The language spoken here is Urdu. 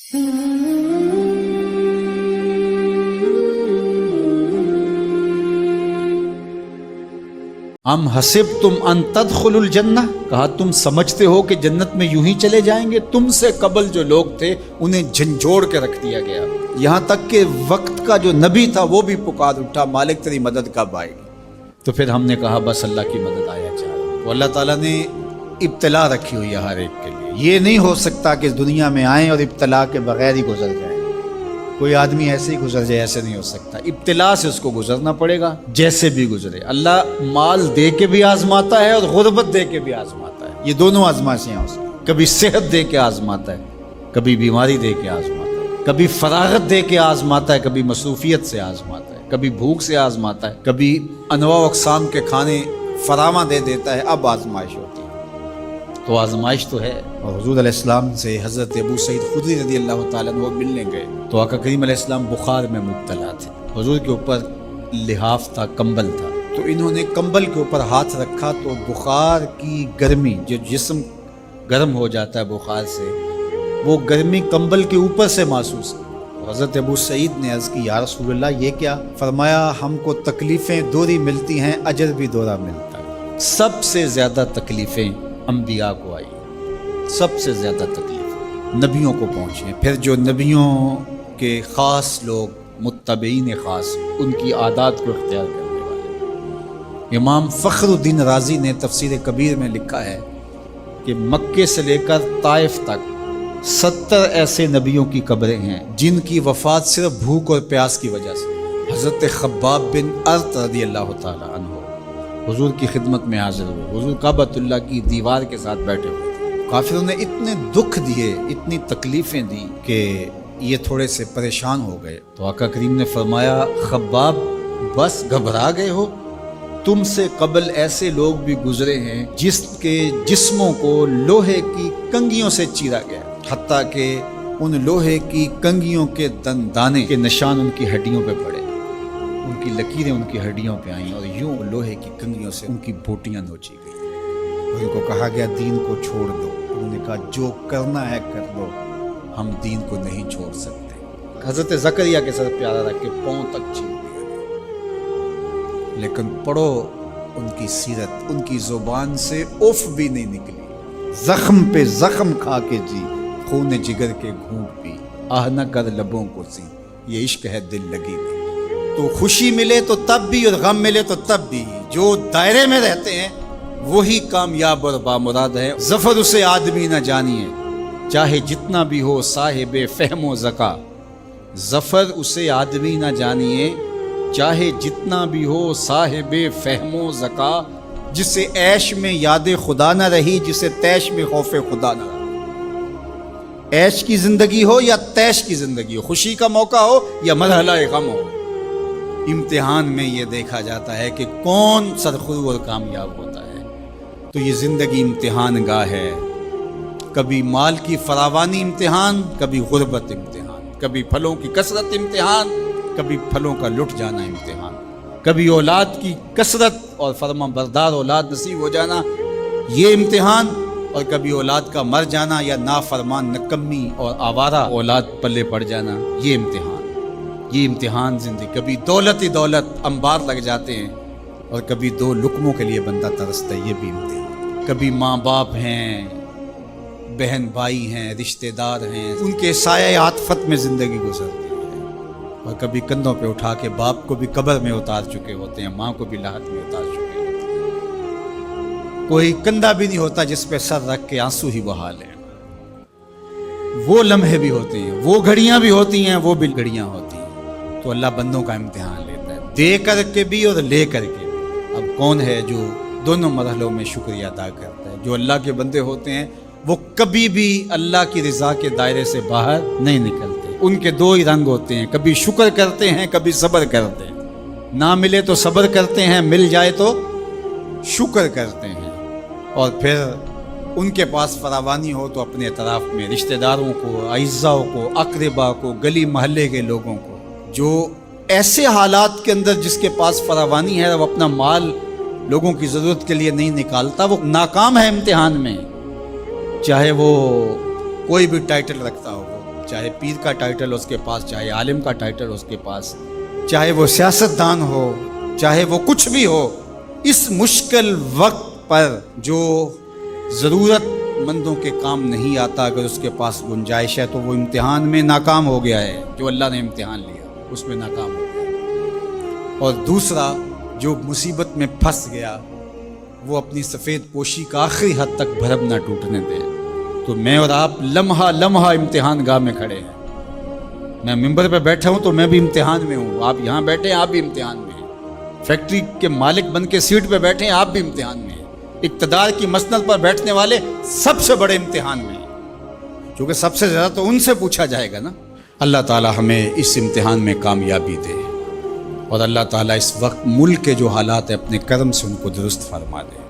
ام حسبتم ان تدخلوا الجنہ، کہا تم سمجھتے ہو کہ جنت میں یوں ہی چلے جائیں گے؟ تم سے قبل جو لوگ تھے انہیں جھنجھوڑ کے رکھ دیا گیا، یہاں تک کہ وقت کا جو نبی تھا وہ بھی پکار اٹھا مالک تیری مدد کب آئے گی؟ تو پھر ہم نے کہا بس اللہ کی مدد آیا چاہے۔ تو اللہ تعالیٰ نے ابتلا رکھی ہوئی ہے ہر ایک کے لیے، یہ نہیں ہو سکتا کہ دنیا میں آئیں اور ابتلا کے بغیر ہی گزر جائیں۔ کوئی آدمی ایسے ہی گزر جائے، ایسے نہیں ہو سکتا، ابتلا سے اس کو گزرنا پڑے گا جیسے بھی گزرے۔ اللہ مال دے کے بھی آزماتا ہے اور غربت دے کے بھی آزماتا ہے، یہ دونوں آزمائشیں ہیں اس کی۔ کبھی صحت دے کے آزماتا ہے، کبھی بیماری دے کے آزماتا ہے، کبھی فراغت دے کے آزماتا ہے، کبھی مصروفیت سے آزماتا ہے، کبھی بھوک سے آزماتا ہے، کبھی انواع و اقسام کے کھانے فراواں دے دیتا ہے۔ اب آزمائش ہوتی ہے، تو آزمائش تو ہے۔ اور حضور علیہ السلام سے حضرت ابو سعید خدری رضی اللہ تعالیٰ عنہ ملنے گئے تو آقا کریم علیہ السلام بخار میں مبتلا تھے، حضور کے اوپر لحاف تھا، کمبل تھا، تو انہوں نے کمبل کے اوپر ہاتھ رکھا تو بخار کی گرمی، جو جسم گرم ہو جاتا ہے بخار سے، وہ گرمی کمبل کے اوپر سے محسوس کی۔ حضرت ابو سعید نے عرض کی یا رسول اللہ یہ کیا؟ فرمایا ہم کو تکلیفیں دوہری ملتی ہیں، اجر بھی دوہرا ملتا ہے۔ سب سے زیادہ تکلیفیں انبیاء کو آئی، سب سے زیادہ تکلیف نبیوں کو پہنچے، پھر جو نبیوں کے خاص لوگ متبعین خاص، ان کی عادات کو اختیار کرنے والے۔ امام فخر الدین رازی نے تفسیر کبیر میں لکھا ہے کہ مکے سے لے کر طائف تک 70 ایسے نبیوں کی قبریں ہیں جن کی وفات صرف بھوک اور پیاس کی وجہ سے۔ حضرت خباب بن ارت رضی اللہ تعالی عنہ حضور کی خدمت میں حاضر ہوئے، حضور کعبۃ اللہ کی دیوار کے ساتھ بیٹھے ہوئے تھے۔ کافروں نے اتنے دکھ دیے، اتنی تکلیفیں دی کہ یہ تھوڑے سے پریشان ہو گئے۔ تو آقا کریم نے فرمایا خباب بس گھبرا گئے ہو؟ تم سے قبل ایسے لوگ بھی گزرے ہیں جس کے جسموں کو لوہے کی کنگھیوں سے چیرا گیا، حتیٰ کہ ان لوہے کی کنگھیوں کے دندانے کے نشان ان کی ہڈیوں پہ پڑے، ان کی لکیریں ان کی ہڈیوں پہ آئیں اور یوں لوہے کی کنگھیوں سے ان کی بوٹیاں نوچی گئی۔ ان کو کہا گیا دین کو چھوڑ دو، انہوں نے کہا جو کرنا ہے کر لو، ہم دین کو نہیں چھوڑ سکتے۔ حضرت زکریا کے سر پیارا رکھ کے پاؤں تک چھین دیا گیا، لیکن پڑھو ان کی سیرت، ان کی زبان سے اف بھی نہیں نکلی، زخم پہ زخم کھا کے جی، خون جگر کے گھونٹ پی، آہ نہ کر لبوں کو سی، یہ عشق ہے دل لگی نہیں۔ تو خوشی ملے تو تب بھی اور غم ملے تو تب بھی، جو دائرے میں رہتے ہیں وہی کامیاب اور بامراد ہے۔ ظفر اسے آدمی نہ جانیے چاہے جتنا بھی ہو صاحب فہم و ذکا، ظفر اسے آدمی نہ جانیے چاہے جتنا بھی ہو صاحب فہم و ذکا، جسے عیش میں یاد خدا نہ رہی، جسے تیش میں خوف خدا نہ رہا۔ عیش کی زندگی ہو یا تیش کی زندگی ہو، خوشی کا موقع ہو یا مرحلہ غم ہو، امتحان میں یہ دیکھا جاتا ہے کہ کون سرخرو اور کامیاب ہوتا ہے۔ تو یہ زندگی امتحان گاہ ہے، کبھی مال کی فراوانی امتحان، کبھی غربت امتحان، کبھی پھلوں کی کثرت امتحان، کبھی پھلوں کا لٹ جانا امتحان، کبھی اولاد کی کثرت اور فرما بردار اولاد نصیب ہو جانا یہ امتحان، اور کبھی اولاد کا مر جانا یا نافرمان نکمی اور آوارہ اولاد پلے پڑ جانا یہ امتحان۔ یہ امتحان زندگی، کبھی دولت ہی دولت انبار لگ جاتے ہیں اور کبھی دو لقموں کے لیے بندہ ترستا ہے، یہ بھی امتحان۔ کبھی ماں باپ ہیں، بہن بھائی ہیں، رشتہ دار ہیں، ان کے سایہ عاطفت میں زندگی گزرتی ہے، اور کبھی کندھوں پہ اٹھا کے باپ کو بھی قبر میں اتار چکے ہوتے ہیں، ماں کو بھی لاحت میں اتار چکے ہوتے ہیں، کوئی کندھا بھی نہیں ہوتا جس پہ سر رکھ کے آنسو ہی بہا لیں۔ وہ لمحے بھی ہوتے ہیں، وہ گھڑیاں بھی ہوتی ہیں، وہ بھی گھڑیاں ہوتی ہیں۔ تو اللہ بندوں کا امتحان لیتا ہے، دے کر کے بھی اور لے کر کے بھی۔ اب کون ہے جو دونوں مرحلوں میں شکریہ ادا کرتا ہے؟ جو اللہ کے بندے ہوتے ہیں وہ کبھی بھی اللہ کی رضا کے دائرے سے باہر نہیں نکلتے۔ ان کے دو ہی رنگ ہوتے ہیں، کبھی شکر کرتے ہیں، کبھی صبر کرتے ہیں۔ نہ ملے تو صبر کرتے ہیں، مل جائے تو شکر کرتے ہیں، اور پھر ان کے پاس فراوانی ہو تو اپنے اطراف میں رشتہ داروں کو، اعزاؤں کو، اقربا کو، گلی محلے کے لوگوں کو، جو ایسے حالات کے اندر جس کے پاس فراوانی ہے وہ اپنا مال لوگوں کی ضرورت کے لیے نہیں نکالتا، وہ ناکام ہے امتحان میں، چاہے وہ کوئی بھی ٹائٹل رکھتا ہو، چاہے پیر کا ٹائٹل اس کے پاس، چاہے عالم کا ٹائٹل اس کے پاس، چاہے وہ سیاستدان ہو، چاہے وہ کچھ بھی ہو، اس مشکل وقت پر جو ضرورت مندوں کے کام نہیں آتا، اگر اس کے پاس گنجائش ہے تو وہ امتحان میں ناکام ہو گیا ہے، جو اللہ نے امتحان لیا اس میں ناکام ہو گیا۔ اور دوسرا جو مصیبت میں پھنس گیا وہ اپنی سفید پوشی کا آخری حد تک بھرم نہ ٹوٹنے دے۔ تو میں اور آپ لمحہ لمحہ امتحان گاہ میں کھڑے ہیں۔ میں ممبر پہ بیٹھا ہوں تو میں بھی امتحان میں ہوں، آپ یہاں بیٹھے ہیں آپ بھی امتحان میں ہیں، فیکٹری کے مالک بن کے سیٹ پہ بیٹھے ہیں آپ بھی امتحان میں ہیں، اقتدار کی مسند پر بیٹھنے والے سب سے بڑے امتحان میں ہیں، کیونکہ سب سے زیادہ تو ان سے پوچھا جائے گا نا۔ اللہ تعالی ہمیں اس امتحان میں کامیابی دے، اور اللہ تعالیٰ اس وقت ملک کے جو حالات ہیں اپنے کرم سے ان کو درست فرما دے۔